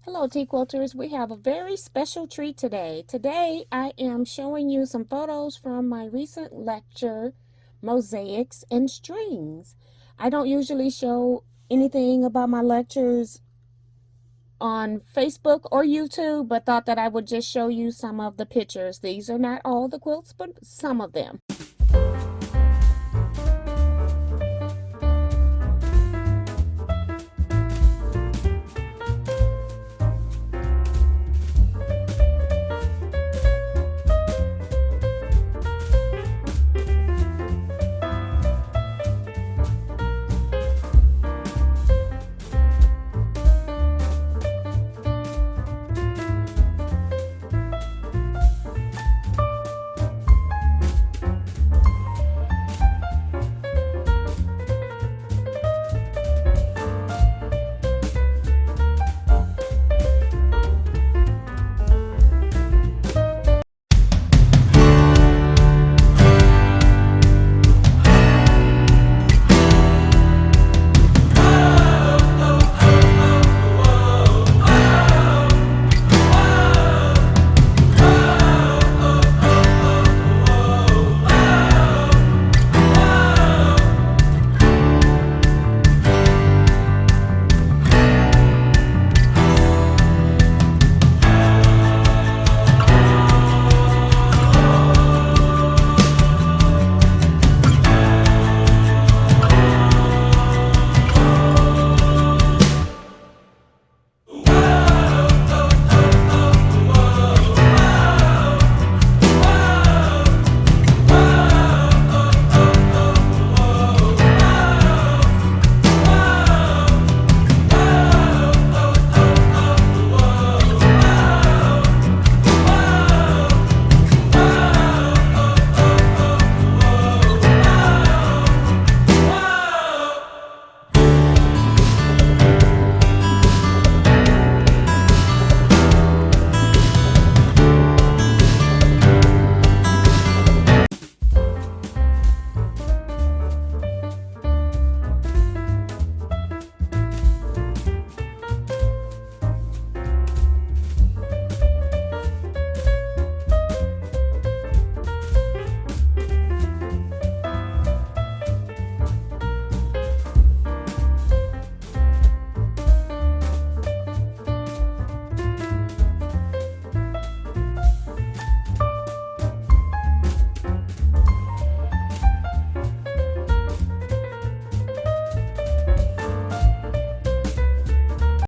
Hello, Teaquilters. We have a very special treat today. Today, I am showing you some photos from my recent lecture, Mosaics and Strings. I don't usually show anything about my lectures on Facebook or YouTube, but thought that I would just show you some of the pictures. These are not all the quilts, but some of them.